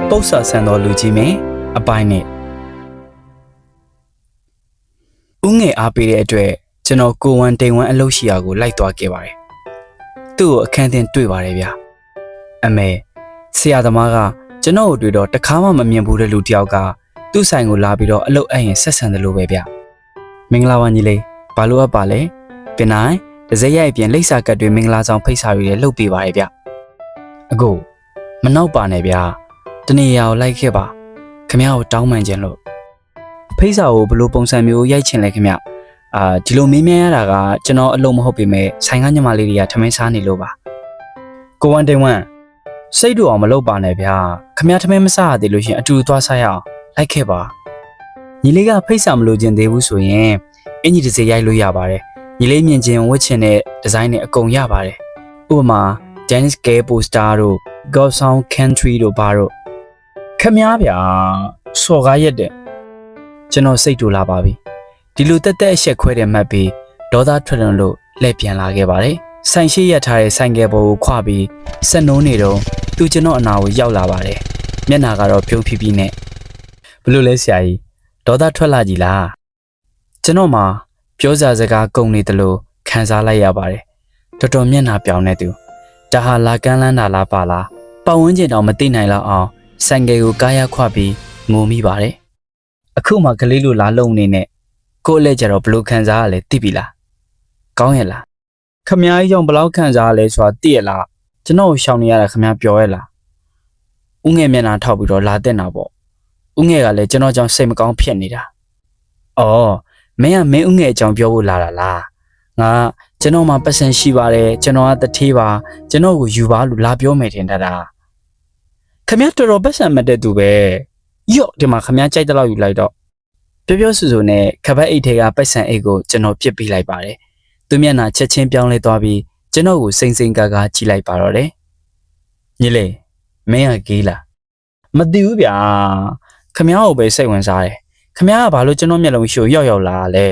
ပု္ပ္ပာဆန်တော်လူကြီးမင်းအပိုင်းနဲ့ဦးငယ်အားပေးတဲ့အတွက်ကျွန်တော်ကိုဝမ်တိန်ဝမ်အလုပ်ရှိရာကိုလိုက်သွားခဲ့ပါတယ်။သူ့ကိုအခန်းတင်တွေ့ပါတယ်ဗျ။အမေဆရာသမားကကျွန်တော်ကိုတွေ့တော့တခါမှမမြင်ဘူးတဲ့လူတစ်ယောက်ကသူ့ဆိုင်ကိုလာပြီးတော့အလုပ်အပ်ရင်ဆက်ဆံတယ်လို့ပဲဗျ။မင်္ဂလာပါညီလေးဘာလို့အပ်ပါလဲ။ပင်နိုင်ဒဇက်ရိုက်ပြင်လိပ်စာကတ်တွေမင်္ဂလာဆောင်ဖိတ်စာတွေလည်းလုပ်ပေးပါတယ်ဗျ။အခုမနောက်ပါနဲ့ဗျ။တနေ့ရာကိုလိုက်ခဲ့ပါခင်ဗျားကိုတောင်းပန်ခြင်းလို့ဖိတ်စာကိုဘယ်လိုပုံစံမျိုးရိုက်ချင်လဲခင်ဗျဒီလိုမင်းမြန်းရတာကကျွန်တော်အလုံးမဟုတ်ပေမဲ့ဆိုင်ကညီမလေးတွေကထမင်းစားနေလို့ပါကိုဝမ်တိန်ဝမ်စိတ်တူအောင်မလုပ်ပါနဲ့ဗျာခင်ဗျားထမင်းမစားရသေးလို့ရှင်အတူသွားစားရအောင်လိုက်ခဲ့ပါညီလေးကဖိတ်စာမလို့ခြင်းသေးဘူးဆိုရင်အင်ကြီးတစ်စက်ရိုက်လို့ရပါတယ်ညီလေးမြင်ခြင်းဝတ်ချင်တဲ့ဒီဇိုင်းတွေအကုန်ရပါတယ်ဥပမာ Dance Gay Poster တို့ Go Sound Country တို့ဘာတို့ခင်ဗျားဗျာစော်ကားရက်တဲ့ကျွန်တော်စိတ်တူလာပါပြီဒီလိုတက်တက်အဆက်ခွဲတဲ့မှတ်ပြီးဒေါသထွက်လွန်လို့လှည့်ပြန်လာခဲ့ပါတယ်ဆိုင်ရှိရထားတဲ့ဆိုင်ကယ်ပေါ်ကိုခွပြီးဆက်နိုးနေတော့သူကျွန်တော်အနာကိုရောက်လာပါတယ်မျက်နှာကတော့ပြုံးဖြီးဖြီးနဲ့ဘလို့လဲဆရာကြီးဒေါသထွက်လာကြည်လားကျွန်တော်မှပြောစကားကုန်နေတယ်လို့ခံစားလိုက်ရပါတယ်တော်တော်မျက်နှာပြောင်နေသူဒါဟာလာကန်းလန်းတာလားပါလားပတ်ဝန်းကျင်တော့မသိနိုင်လောက်အောင်ဆိုင်ကယ်ကိုကားရခွပြီးငိုမိပါတယ်အခုမှကလေးလိုလာလုံနေနဲ့ကိုယ့်လက်ကြတော့ဘလို့ခံစားရလဲသိပြီလားကောင်းရဲ့လားခမ ्या ကြီးကြောင့်ဘလောက်ခံစားရလဲဆိုတာသိရလားကျွန်တော်ရှောင်နေရတာခမ ्या ပြောရဲလားဦးငယ်မျက်နှာထောက်ပြီးတော့လာတဲ့နာပေါ့ဦးငယ်ကလည်းကျွန်တော်ကြောင့်စိတ်မကောင်းဖြစ်နေတာအော်မင်းကမင်းဦးငယ်အကြောင်းပြောဖို့လာတာလားငါကျွန်တော်မှပတ်စံရှိပါတယ်ကျွန်တော်ကတထေးပါကျွန်တော်ကိုယူပါလို့လာပြောမယ်ထင်တာခမ ्या တော်တော်ပတ်စံမတဲ့သူပဲယော့ဒီမှာခမ ्या ကြိုက်တဲ့လောက်ယူလိုက်တော့ပြောဆူဆူနဲ့ခပတ်အိတ်ထဲကပိုက်ဆံအိတ်ကိုကျွန်တော်ပြစ်ပေးလိုက်ပါတယ်သူမျက်နှာချက်ချင်းပြောင်းလဲသွားပြီးကျွန်တော်ကိုစိမ့်စိမ့်ကားကားကြည့်လိုက်ပါတော့တယ်ညီလေးမင်းကကေးလားမသိဘူးဗျာခမ ्या ကိုပဲစိတ်ဝင်စားတယ်ခမ ्या ကဘာလို့ကျွန်တော်မျက်လုံးရှို့ရောက်လာလဲ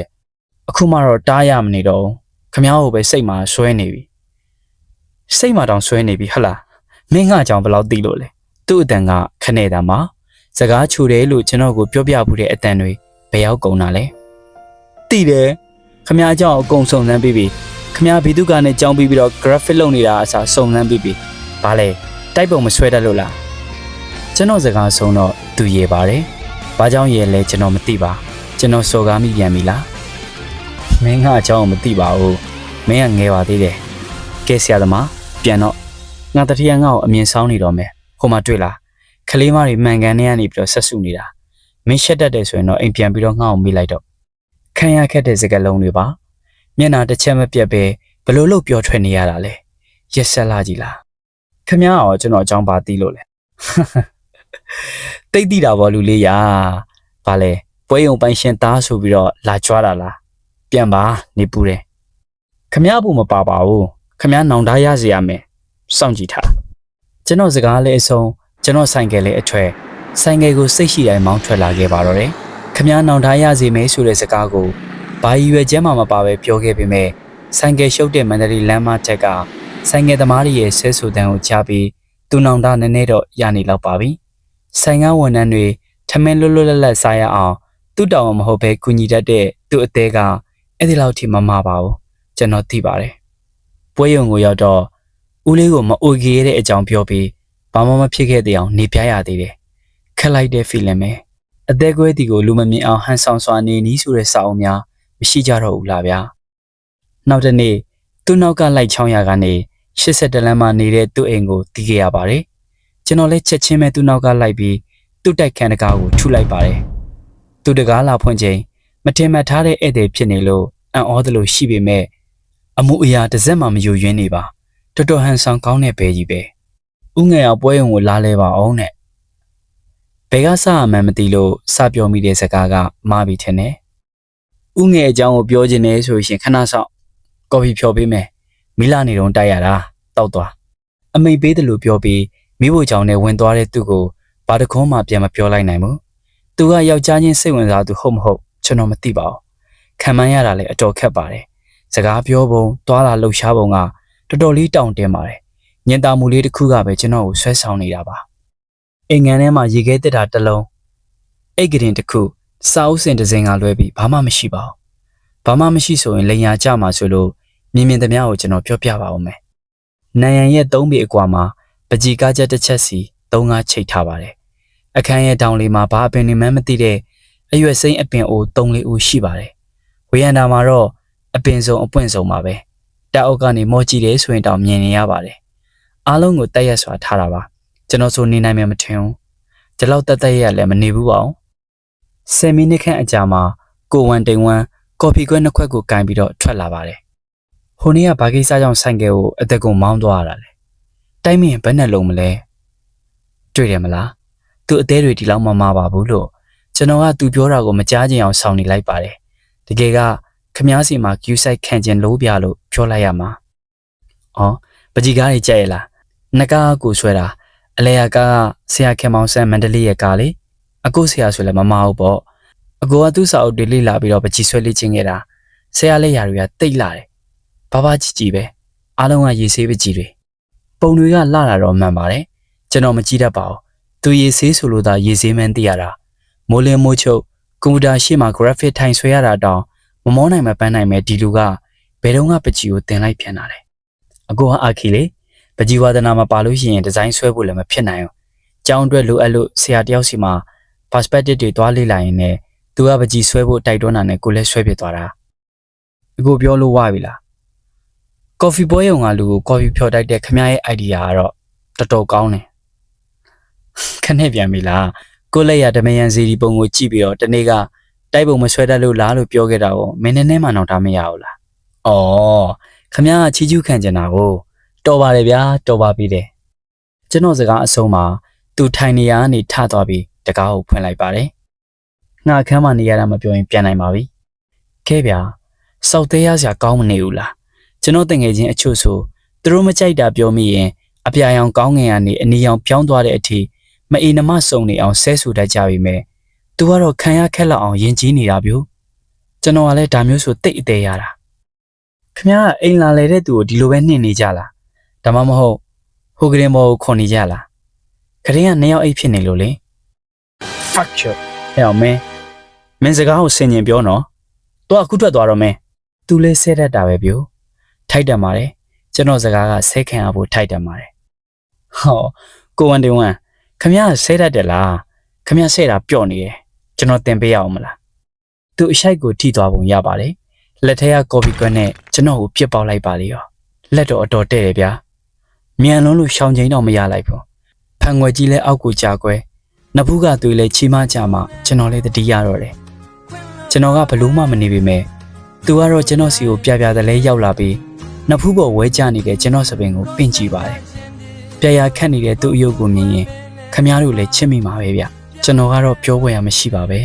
အခုမှတော့တားရမနေတော့ခမ ्या ကိုပဲစိတ်မှာဆွဲနေပြီစိတ်မှာတောင်ဆွဲနေပြီဟလားမင်းကအကြောင်းဘယ်လောက်သိလို့လဲသူ့အတန်ကခနဲ့တာမှာစကားချူတယ်လို့ကျွန်တော်ကိုပြောပြမှုတဲ့အတန်တွေဘယ်ရောက်ကုန်တာလဲသိတယ်ခမ ्या အကြောင်းအကုန်စုံစမ်းပြီးပြီခမ ्या ဘီသူကနဲ့ကြောင်းပြီးတော့ graphic လုပ်နေတာအစားစုံစမ်းပြီးပြီဘာလဲတိုက်ပုံမဆွဲတတ်လို့လားကျွန်တော်စကားဆုံးတော့သူရေပါတယ်ဘာကြောင့်ရေလဲကျွန်တော်မသိပါကျွန်တော်စော်ကားမိပြန်ပြီလားမင်းကအကြောင်းမသိပါဘူးမင်းကငယ်ပါသေးတယ်ကဲဆရာသမားပြန်တော့ငါတတိယငါ့ကိုအမြင်ဆောင်နေတော့မယ်ဟိုမှာတွေ့လားကလေးမတွေမှန်ကန်နေရနေပြီးတော့ဆက်စုနေတာမင်းရှက်တတ်တယ်ဆိုရင်တော့အိမ်ပြန်ပြီးတော့ငှောက်အောင်မိလိုက်တော့ခံရခက်တဲ့စကားလုံးတွေပါမျက်နှာတစ်ချက်မပြတ်ပဲဘလို့လို့ပြောထွက်နေရတာလဲရက်ဆက်လာကြည်လားခမ ्या ရောကျွန်တော်အကြောင်းပါသိလို့လဲတိတ်တိတာဗောလူလေးရာဘာလဲပွဲရုံပိုင်ရှင်သားဆိုပြီးတော့လာကြွားတာလားပြန်ပါနေပူတယ်ခမ ्या ဘူးမပါပါဘူးခမ ्या နောင်တရရစီရမယ်စောင့်ကြည့်ထားကျွန်တော်စကားလေးအဆုံးကျွန်တော်ဆိုင်ကယ်လေးအထွဲဆိုင်ကယ်ကိုစိတ်ရှိတိုင်းမောင်းထွက်လာခဲ့ပါတော့တယ်ခမ ्या နောင်တရစီမယ်ဆိုတဲ့စကားကိုဘာရည်ရွယ်ချက်မှမပါပဲပြောခဲ့ပေမဲ့ဆိုင်ကယ်ရှုပ်တဲ့မန္တလေးလမ်းမထက်ကဆိုင်ကယ်သမားရဲ့ဆဲဆူတန်းကိုချပြီးသူနောင်တနည်းနည်းတော့ရနေလောက်ပါပြီဆိုင်ကဝန်ထမ်းတွေထမင်းလွတ်လွတ်လပ်လပ်စားရအောင်သူ့တောင်မဟုတ်ပဲကူညီတတ်တဲ့သူ့အသေးကအဲ့ဒီလောက်ထိမမပါဘူးကျွန်တော်သိပါတယ်ပွဲရုံကိုရောက်တော့ဦးလေးကိုမအိုကေရတဲ့အကြောင်းပြောပြီးဘာမှမဖြစ်ခဲ့တဲ့အောင်နေပြရသေးတယ်ခက်လိုက်တဲ့ feeling ပဲအသက်ကွဲတီကိုလူမမြင်အောင်ဟန်ဆောင်စွာနေနီးဆိုတဲ့စာအုပ်များမရှိကြတော့ဘူးလားဗျာနောက်တစ်နေ့သူ့နောက်ကလိုက်ချောင်းရကနေ82လမ်းမှာနေတဲ့သူ့အိမ်ကိုတီးခဲ့ရပါတယ်ကျွန်တော်လည်းချက်ချင်းပဲသူ့နောက်ကလိုက်ပြီးသူ့တိုက်ခန်းတကားကိုထုလိုက်ပါတယ်သူ့တကားလာဖွင့်ချိန်မထင်မှတ်ထားတဲ့ဧည့်သည်ဖြစ်နေလို့အံ့ဩသလိုရှိပေမဲ့အမှုအရာတစ်စက်မှမယိုယွင်းနေပါတော်တော်ဟန်ဆောင်ကောင်းတဲ့ဘဲကြီးပဲဦးငယ်အောင်ပွဲရုံကိုလာလဲပါအောင်နဲ့ဘယ်ကစရမှန်းမသိလို့စပြောမိတဲ့စကားကမှားပြီထင်တယ်ဦးငယ်အကြောင်းကိုပြောချင်တယ်ဆိုရင်ခဏဆောင်ကော်ဖီဖြော်ပေးမယ်မိလာနေတော့တိုက်ရတာတောက်သွားအမိန်ပေးတယ်လို့ပြောပြီးမိဖို့ကြောင့်နဲ့ဝင်သွားတဲ့သူ့ကိုဘာတခွန်းမှပြန်မပြောလိုက်နိုင်ဘူးသူကယောက်ျားချင်းစိတ်ဝင်စားသူဟုတ်မဟုတ်ကျွန်တော်မသိပါဘူးခံမှန်းရတာလည်းအတော်ခက်ပါတယ်စကားပြောပုံသွားလာလှုပ်ရှားပုံကတော်တော်လေးတောင့်တင်းပါတယ်ညင်တာမှုလေးတစ်ခုကပဲကျွန်တော်ကိုဆွဲဆောင်နေတာပါ အိမ်ငန်းထဲမှာရေခဲတက်တာတစ်လုံးအိတ်ကရင်တစ်ခုစာအုပ်စင်တစ်စင်ကလွဲပြီးဘာမှမရှိပါဘူးဘာမှမရှိဆိုရင်လိန်ညာကြမှာဆိုလို့မြင်သမျှကိုကျွန်တော်ပြောပြပါဦးမယ်နန်ရန်ရဲ့3ပေအကွာမှာပကြီးကားချက်တစ်ချက်စီ3-5ချိတ်ထားပါတယ်အခန်းရဲ့တောင်လေးမှာဘာအပင်နေမှန်းမသိတဲ့အရွက်စိမ်းအပင်အိုး3-4ဦးရှိပါတယ်ဝေယန္တာမှာတော့အပင်စုံအပွင့်စုံပါပဲတက်အုပ်ကနေမော်ကြည့်တယ်ဆိုရင်တောင်မြင်နေရပါတယ်အားလုံးကိုတက်ရက်စွာထားတာပါကျွန်တော်ဆိုနေနိုင်မယ်မထင်ဘူးဒီလောက်တက်ရက်လည်းမနေဘူးပါဘူး10မိနစ်ခန့်အကြာမှာကိုဝမ်တိန်ဝမ်ကော်ဖီခွက်2ခွက်ကိုကင်ပြီးတော့ထွက်လာပါတယ်ဟိုနေ့ကဘာကိစ္စကြောင့်ဆိုင်ကယ်ကိုအသက်ကိုမောင်းသွားရတာလဲတိုင်းမင်းဘယ်နဲ့လုံးမလဲတွေ့တယ်မလားသူအသေးတွေဒီလောက်မမပါဘူးလို့ကျွန်တော်ကသူပြောတာကိုမကြားချင်အောင်ဆောင်နေလိုက်ပါတယ်တကယ်ကခမားစီမှာ queue site ခံကျင်လို့ပြလို့ပြောလိုက်ရမှာအော်ပကြီးကားကြီးကြက်ရလားနှကားကိုဆွဲတာအလဲရကားကဆရာခင်မောင်ဆန်းမန္တလေးရဲ့ကားလေအကိုဆရာဆိုလည်းမမဟုတ်ပေါ့အကိုကသူ့စာအုပ်တွေလေ့လာပြီးတော့ပကြီးဆွဲလေ့ကျင့်ခဲ့တာဆရာလက်ရာတွေကတိတ်လာတယ်ဘာဘာကြည့်ကြည့်ပဲအားလုံးကရေဆေးပကြီးတွေပုံတွေကလှတာတော့မှန်ပါတယ်ကျွန်တော်မကြည့်တတ်ပါဘူးသူရေဆေးဆိုလို့သာရေဆေးမှန်းသိရတာမိုးလင်းမိုးချုပ်ကွန်ပျူတာရှေ့မှာ graphic ထိုင်ဆွဲရတာတောင်မမောနိုင်မပန်းနိုင်မဲ့ဒီလူကဘယ်တော့မှပကြီးကိုတင်လိုက်ပြန်လာတယ်အကိုကအာခီလေပကြီးဝါဒနာမှာပါလို့ရှိရင်ဒီဇိုင်းဆွဲဖို့လည်းမဖြစ်နိုင်ဘူးကျောင်းအတွက်လိုအပ်လို့ဆရာတယောက်စီမှာ perspective တွေတွားလေ့လာရင်လည်းသူကပကြီးဆွဲဖို့တိုက်တွန်းတာနဲ့ကိုလည်းဆွဲပြသွားတာအကိုပြောလို့ဝပြီလားကော်ဖီပွဲရုံကလူကိုကော်ဖီဖြော်တိုက်တဲ့ခမရဲ့ idea ကတော့တော်တော်ကောင်းတယ်ခနဲ့ပြန်ပြီလားကိုလက်ရဓမယန်စီဒီပုံကိုကြည့်ပြီးတော့တနေ့ကတိုက်ပုံမဆွဲတတ်လို့လားလို့ပြောခဲ့တာကိုမင်းနဲ့မှတော့ဒါမရဘူးလား။အော်ခမကချီးကျူးခံကျင်တာကိုတော်ပါတယ်ဗျာတော်ပါပြီတဲ့။ကျွန်တော်စကားအဆုံးမှာသူထိုင်နေရကနေထသွားပြီးတကားကိုဖွင့်လိုက်ပါတယ်။ငါအခန်းမှာနေရတာမပြောရင်ပြန်နိုင်ပါပြီ။ခဲဗျာစောက်သေးရစရာကောင်းမနေဘူးလား။ကျွန်တော်တငယ်ချင်းအချို့ဆိုသူတို့မကြိုက်တာပြောမိရင်အပြာရောင်ကောင်းငင်ကနေအနီရောင်ပြောင်းသွားတဲ့အထိမအေးနမစုံနေအောင်ဆဲဆူတတ်ကြပြီမဲ့သူကတော့ခံရခက်လောက်အောင်ယဉ်ကျေးနေတာဗျို့ကျွန်တော်ကလည်းဒါမျိုးဆိုတိတ်အသေးရတာခင်ဗျားကအိမ်လာလေတဲ့သူကိုဒီလိုပဲနှင်နေကြလားဒါမှမဟုတ်ဟိုကရင်ဘောကိုခွန်နေကြလားခရင်က2ယောက်အိတ်ဖြစ်နေလို့လေ fuck you ဟဲ့အောင်မင်းစကားကိုဆင်ញင်ပြောနော်သူကအခုထွက်သွားတော့မင်းသူလဲဆဲတတ်တာပဲဗျို့ထိုက်တယ်ပါတယ်ကျွန်တော်စကားကဆဲခံရဖို့ထိုက်တယ်ပါတယ်ဟောကိုဝန်တင်ဝမ်ခမရဆဲတတ်တယ်လားခမရဆဲတာပြော့နေတယ်ကျွန်တော်တင်ပေးရအောင်မလားသူအရှိုက်ကိုထိသွားပုံရပါတယ်လက်ထဲကကော်ဖီကွက်နဲ့ကျွန်တော်ကိုပြစ်ပေါက်လိုက်ပါလေရောလက်တော့အတော်တဲ့တယ်ဗျာမြန်လုံးလို့ရှောင်ချိန်တော့မရလိုက်ဘူးဖန်ငွယ်ကြီးလဲအောက်ကိုကြာကွဲနဖူးကသွေးလဲချီမကြမှာကျွန်တော်လည်းတတိရတော့တယ်ကျွန်တော်ကဘလို့မှမနေပေမဲ့သူကတော့ကျွန်တော်စီကိုပြပြတလဲရောက်လာပြီးနဖူးပေါ်ဝဲကျနေတဲ့ကျွန်တော်စပင်ကိုပင့်ကြည့်ပါတယ်ပြရခတ်နေတဲ့သူ့အယုတ်ကိုမြင်ရင်ခမရတို့လည်းချစ်မိမှာပဲဗျကျွန်တော်ကတော့ပြောပွဲရမရှိပါပဲ